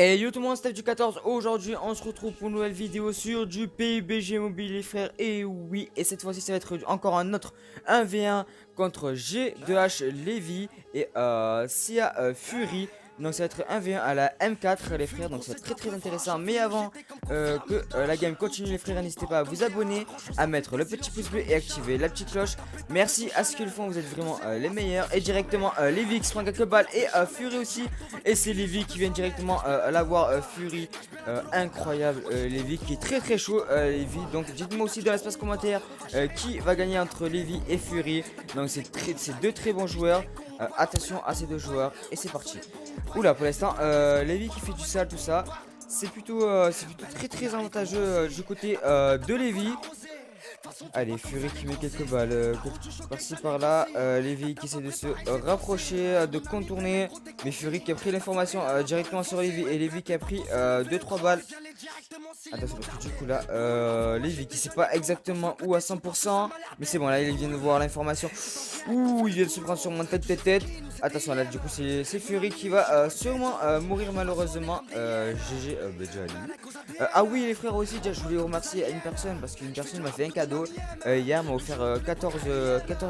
Et yo tout le monde, Steph du 14. Aujourd'hui on se retrouve pour une nouvelle vidéo sur du PUBG Mobile les frères. Et oui, et cette fois-ci ça va être encore un autre 1v1 contre G2H Levi et Sia Fury. Donc ça va être 1v1 à la M4 les frères, donc ça va être très intéressant. Mais avant que la game continue les frères, n'hésitez pas à vous abonner, à mettre le petit pouce bleu et activer la petite cloche. Merci à ceux qui le font, vous êtes vraiment les meilleurs. Et directement Levi qui se prend quelques balles et Fury aussi. Et c'est Levi qui vient directement l'avoir Fury. Incroyable Levi qui est très chaud Levi. Donc dites-moi aussi dans l'espace commentaire qui va gagner entre Levi et Fury. Donc c'est deux très bons joueurs. Attention à ces deux joueurs. Et c'est parti. Oula, pour l'instant Levi qui fait du sale, tout ça. C'est plutôt très avantageux du côté de Levi. Allez, Fury qui met quelques balles par-ci par-là. Levi qui essaie de se rapprocher, de contourner. Mais Fury qui a pris l'information directement sur Levi. Et Levi qui a pris 2-3 balles. Attention parce que du coup là Levi qui sait pas exactement où à 100%. Mais c'est bon, là il vient de voir l'information. Ouh, il vient de se prendre sur mon tête. Attention là, du coup c'est Fury qui va sûrement mourir malheureusement. GG déjà lui. Ah oui les frères aussi, déjà, je voulais remercier une personne parce qu'une personne m'a fait un cadeau. Hier m'a offert 14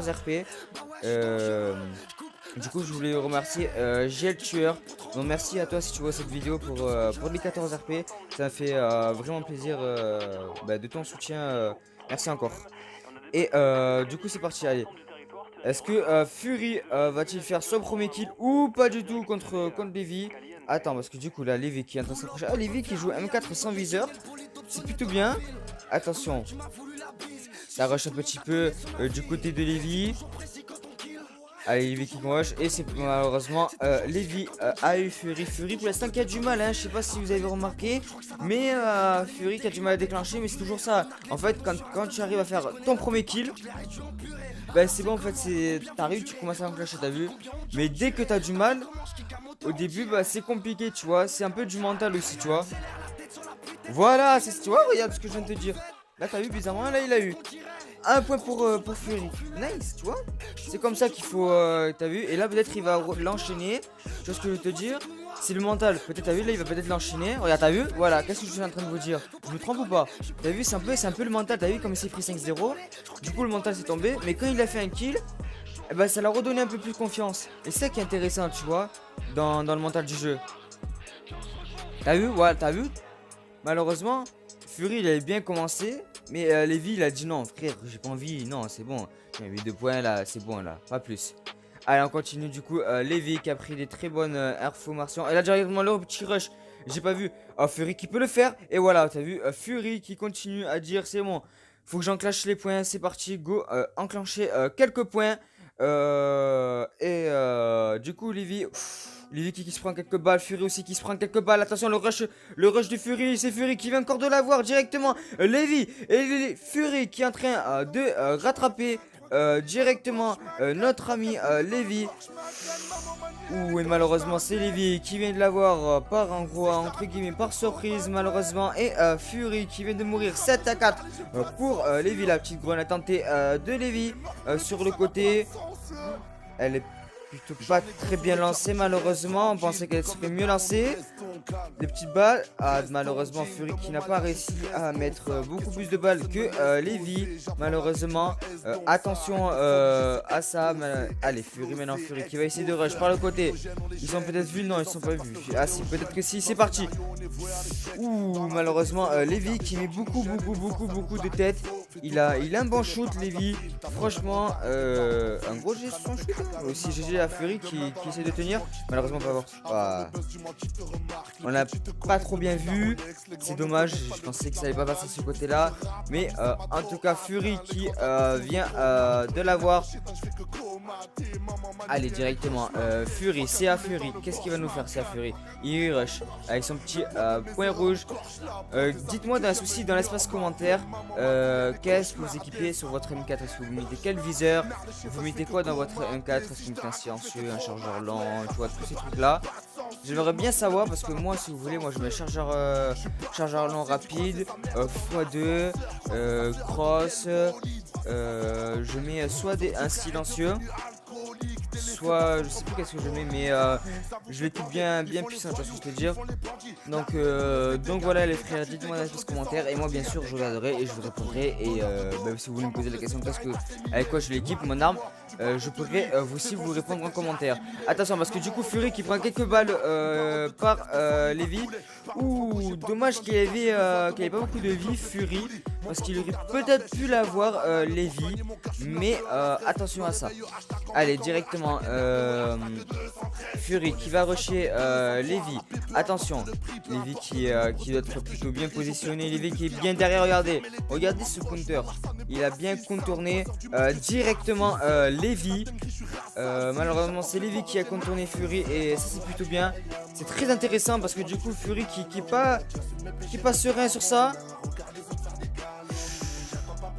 RP. Du coup je voulais remercier GL Tueur. Donc merci à toi si tu vois cette vidéo pour les 14 RP. Ça m'a fait vraiment plaisir de ton soutien. Merci encore. Et du coup c'est parti, allez. Est-ce que Fury va-t-il faire son premier kill ou pas du tout contre Levi? Attends, parce que du coup là Levi qui est en train de s'approcher. Ah, Levi qui joue M4 sans viseur. C'est plutôt bien. Attention. Ça rush un petit peu du côté de Levi. Allez, Levi qui rush. Et c'est malheureusement Levi a eu Fury pour l'instant qui a du mal, hein. Je sais pas si vous avez remarqué. Mais Fury qui a du mal à déclencher. Mais c'est toujours ça. En fait, quand tu arrives à faire ton premier kill, bah c'est bon en fait, t'arrives, tu commences à enclencher, t'as vu. Mais dès que t'as du mal, au début bah c'est compliqué, tu vois. C'est un peu du mental aussi, tu vois. Voilà, tu vois, regarde ce que je viens de te dire. Là t'as vu, bizarrement, là il a eu un point pour Fury. Nice, tu vois. C'est comme ça qu'il faut, t'as vu. Et là peut-être il va l'enchaîner. Tu vois ce que je veux te dire. C'est le mental, peut-être t'as vu, là il va peut-être l'enchaîner. Regarde, t'as vu, voilà, qu'est-ce que je suis en train de vous dire? Je me trompe ou pas? T'as vu, c'est un peu le mental, t'as vu comme il s'est pris 5-0. Du coup le mental s'est tombé, mais quand il a fait un kill, eh ben, ça l'a redonné un peu plus confiance. Et c'est ça qui est intéressant, tu vois, dans le mental du jeu. T'as vu, voilà, t'as vu. Malheureusement, Fury il avait bien commencé, mais Levi il a dit non frère, j'ai pas envie, non c'est bon. J'ai eu 2 points là, c'est bon là, pas plus. Allez, on continue du coup. Levi qui a pris des très bonnes informations. Et là, directement, le petit rush. J'ai pas vu. Oh, Fury qui peut le faire. Et voilà, t'as vu. Fury qui continue à dire c'est bon. Faut que j'enclenche les points. C'est parti. Go. Enclencher quelques points. Du coup, Levi qui se prend quelques balles. Fury aussi qui se prend quelques balles. Attention, le rush de Fury. C'est Fury qui vient encore de l'avoir directement. Levi et Fury qui est en train de rattraper. Directement notre ami Levi. Ouh, et malheureusement c'est Levi qui vient de l'avoir par en gros entre guillemets par surprise malheureusement. Et Fury qui vient de mourir 7-4 pour Levi. La petite grenade tentée de Levi sur le côté. Elle est plutôt pas très bien lancée malheureusement. On pensait qu'elle serait mieux lancée. Des petites balles. Ah, malheureusement Fury qui n'a pas réussi à mettre beaucoup plus de balles que Levi. Malheureusement. Attention à ça. Allez, Fury maintenant. Fury qui va essayer de rush par le côté. Ils sont peut-être vus. Non, ils sont pas vus. Ah si, peut-être que si. C'est parti. Ouh, malheureusement Levi qui met beaucoup de tête. Il a un bon shoot Levi. Franchement un gros gestion shoot. Aussi GG à Fury qui essaie de tenir. Malheureusement pas voir. Ah. On l'a pas trop bien vu. C'est dommage. Je pensais que ça allait pas passer de ce côté là. Mais en tout cas Fury qui vient de l'avoir. Allez directement Fury, c'est à Fury. Qu'est-ce qu'il va nous faire, c'est à Fury? Il rush avec son petit point rouge. Dites-moi dans l'espace commentaire qu'est-ce que vous équipez sur votre M4. Est-ce que vous mettez quel viseur? Vous mettez quoi dans votre M4? Est-ce que vous mettez un silencieux, un chargeur lent, tu vois, tous ces trucs là. J'aimerais bien savoir parce que moi si vous voulez, moi je mets chargeur lent rapide, x2, cross, je mets soit un silencieux, soit, je sais plus qu'est-ce que je mets, mais je l'équipe bien puissant, tu vois ce que je veux dire. Donc voilà les frères, dites-moi dans les commentaires et moi bien sûr je regarderai et je vous répondrai et si vous voulez me poser la question qu'est-ce que avec quoi je l'équipe mon arme, je pourrai vous aussi vous répondre en commentaire. Attention parce que du coup Fury qui prend quelques balles par Levi. Ouh, dommage qu'il avait pas beaucoup de vie Fury parce qu'il aurait peut-être pu l'avoir Levi, mais attention à ça. Allez directement Fury qui va rusher Levi. Attention, Levi qui doit être plutôt bien positionné. Levi qui est bien derrière, regardez ce counter. Il a bien contourné directement Levi. Malheureusement c'est Levi qui a contourné Fury et ça c'est plutôt bien. C'est très intéressant parce que du coup Fury qui est pas serein sur ça.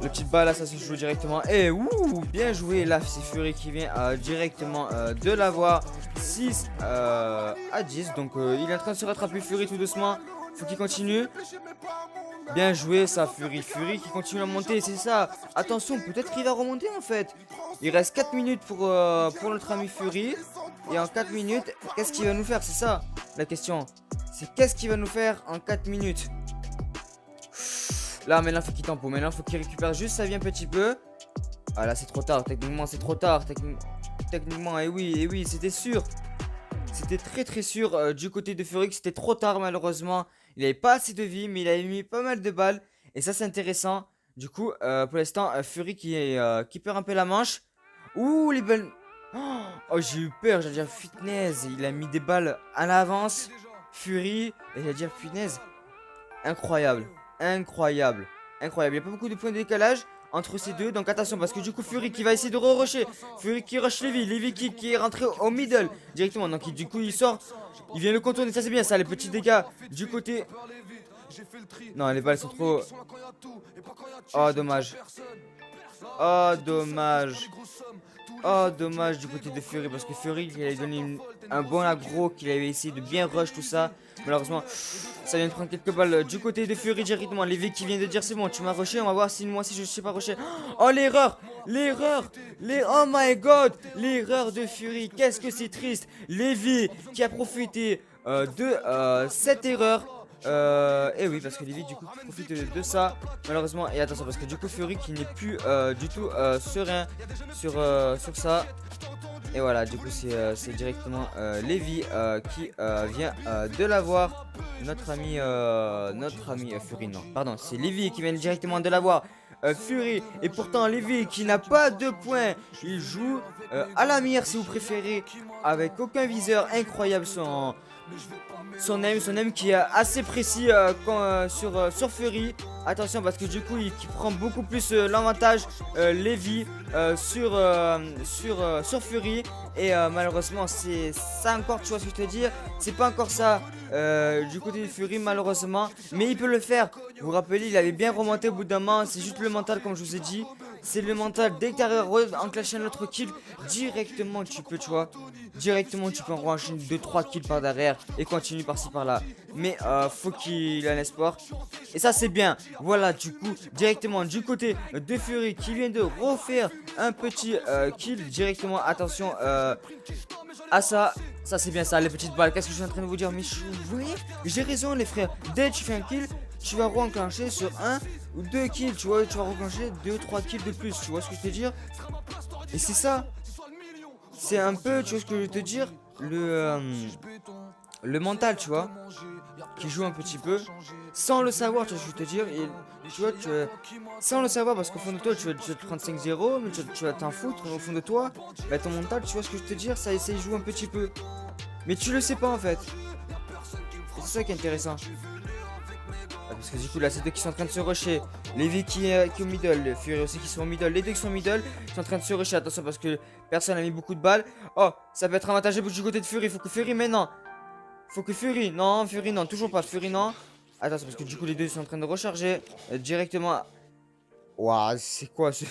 Le petit bas là ça se joue directement. Et ouh bien joué là c'est Fury qui vient directement de l'avoir 6 à 10. Donc il est en train de se rattraper Fury tout doucement. Faut qu'il continue. Bien joué ça Fury qui continue à monter. C'est ça. Attention peut-être qu'il va remonter en fait. Il reste 4 minutes pour notre ami Fury. Et en 4 minutes qu'est-ce qu'il va nous faire? C'est ça la question. C'est qu'est-ce qu'il va nous faire en 4 minutes? Là maintenant faut qu'il tempo, maintenant faut qu'il récupère juste sa vie un petit peu. Ah là c'est trop tard, techniquement c'est trop tard. Techniquement et oui c'était sûr. C'était très sûr du côté de Fury que c'était trop tard malheureusement. Il avait pas assez de vie mais il avait mis pas mal de balles. Et ça c'est intéressant. Du coup pour l'instant Fury qui perd un peu la manche. Ouh les balles. Oh j'ai eu peur, j'allais dire fitness. Il a mis des balles à l'avance. Fury et j'allais dire fitness. Incroyable. Incroyable. Il n'y a pas beaucoup de points de décalage entre ces deux. Donc attention parce que du coup Fury qui va essayer de re-rusher. Fury qui rush Levi. Levi qui est rentré au middle directement. Donc du coup il sort. Il vient le contourner. Ça c'est bien ça. Les petits dégâts du côté. Non les balles sont trop. Oh dommage. Oh dommage. Oh dommage du côté de Fury parce que Fury il avait donné un bon aggro, qu'il avait essayé de bien rush tout ça. Malheureusement ça vient de prendre quelques balles du côté de Fury directement. Levi qui vient de dire c'est bon tu m'as rushé, on va voir si moi si je sais pas rusher. Oh l'erreur. Oh my god. L'erreur de Fury, qu'est-ce que c'est triste. Levi qui a profité de cette erreur. Et oui parce que Levi du coup profite de ça malheureusement. Et attention parce que du coup Fury qui n'est plus du tout serein sur ça. Et voilà du coup c'est directement Levi qui vient de l'avoir. Notre ami Fury non pardon c'est Levi qui vient directement de l'avoir Fury. Et pourtant Levi qui n'a pas de points. Il joue à la mire si vous préférez, avec aucun viseur. Incroyable son aim qui est assez précis sur Fury. Attention parce que du coup il prend beaucoup plus l'avantage Levi sur Fury. Et malheureusement c'est ça encore, tu vois ce que je te dis. C'est pas encore ça du côté de Fury malheureusement. Mais il peut le faire. Vous vous rappelez il avait bien remonté au bout d'un moment. C'est juste le mental comme je vous ai dit. C'est le mental. Dès que tu arrives à enclencher un autre kill, directement tu peux, tu vois. Directement tu peux enchaîner 2-3 kills par derrière et continuer par-ci par-là. Mais faut qu'il ait un espoir. Et ça c'est bien. Voilà du coup directement du côté de Fury qui vient de refaire un petit kill directement. Attention à ça. Ça c'est bien ça les petites balles. Qu'est-ce que je suis en train de vous dire? Mais vous voyez, j'ai raison les frères. Dès que tu fais un kill, tu vas re-enclencher sur 1 ou 2 kills, tu vois, tu vas re-enclencher 2-3 kills de plus, tu vois ce que je veux te dire. Et c'est ça. C'est un peu, tu vois ce que je veux te dire, le mental, tu vois, qui joue un petit peu, sans le savoir, tu vois ce que je veux te dire. Et tu vois, sans le savoir, parce qu'au fond de toi, tu vas te prendre 5-0, mais tu vas t'en foutre, au fond de toi, bah ton mental, tu vois ce que je veux te dire, ça joue un petit peu. Mais tu le sais pas en fait. C'est ça qui est intéressant. Parce que du coup là c'est deux qui sont en train de se rusher. Levi qui est au middle, le Fury aussi qui sont au middle. Les deux qui sont au middle sont en train de se rusher. Attention parce que personne n'a mis beaucoup de balles. Oh ça peut être avantageux du côté de Fury. Faut que Fury maintenant. Faut que Fury. Non Fury non, toujours pas Fury non. Attention parce que du coup les deux sont en train de recharger directement. Waouh c'est quoi ce...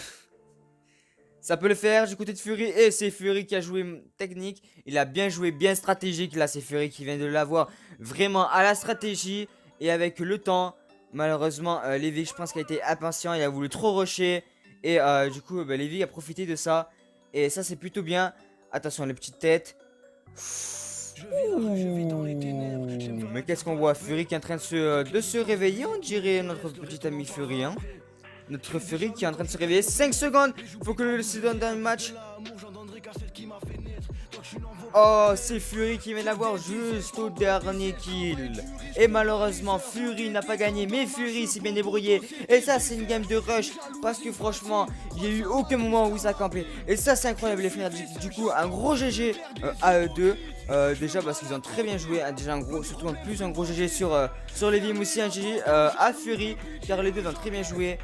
Ça peut le faire du côté de Fury. Et c'est Fury qui a joué technique. Il a bien joué, bien stratégique. Là c'est Fury qui vient de l'avoir vraiment à la stratégie. Et avec le temps, malheureusement, Levi, je pense qu'il a été impatient. Il a voulu trop rusher. Et du coup, Levi a profité de ça. Et ça, c'est plutôt bien. Attention les petites têtes. Mais qu'est-ce qu'on voit? Fury qui est en train de se réveiller, on dirait notre petit ami Fury, hein. Notre Fury qui est en train de se réveiller. 5 secondes. Faut que le se donne dans le match. Oh, c'est Fury qui vient d'avoir juste au dernier kill. Et malheureusement, Fury n'a pas gagné. Mais Fury s'est bien débrouillé. Et ça, c'est une game de rush. Parce que franchement, il n'y a eu aucun moment où ça a campé. Et ça, c'est incroyable, les frères. Du coup, un gros GG à eux deux. Déjà parce qu'ils ont très bien joué, déjà un gros, surtout en plus un gros GG sur Levi, mais aussi un GG à Fury, car les deux ont très bien joué.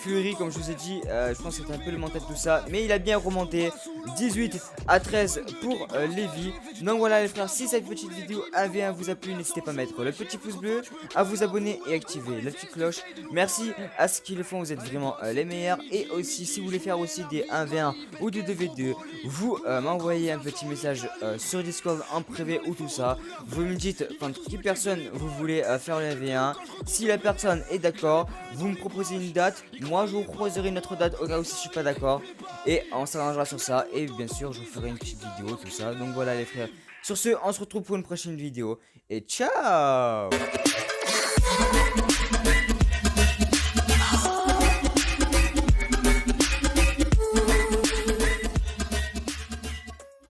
Fury, comme je vous ai dit, je pense que c'était un peu le mental de tout ça, mais il a bien remonté. 18-13 pour Levi. Donc voilà les frères, si cette petite vidéo 1v1 vous a plu, n'hésitez pas à mettre le petit pouce bleu, à vous abonner et activer la petite cloche. Merci à ceux qui le font, vous êtes vraiment les meilleurs. Et aussi si vous voulez faire aussi des 1v1 ou des 2v2, vous m'envoyez un petit message sur Discord en privé ou tout ça. Vous me dites contre qui personne vous voulez faire le 1v1. Si la personne est d'accord, vous me proposez une date. Moi je vous proposerai une autre date au cas où si je suis pas d'accord. Et on s'arrangera sur ça. Et bien sûr je vous ferai une petite vidéo, tout ça. Donc voilà les frères. Sur ce, on se retrouve pour une prochaine vidéo. Et ciao!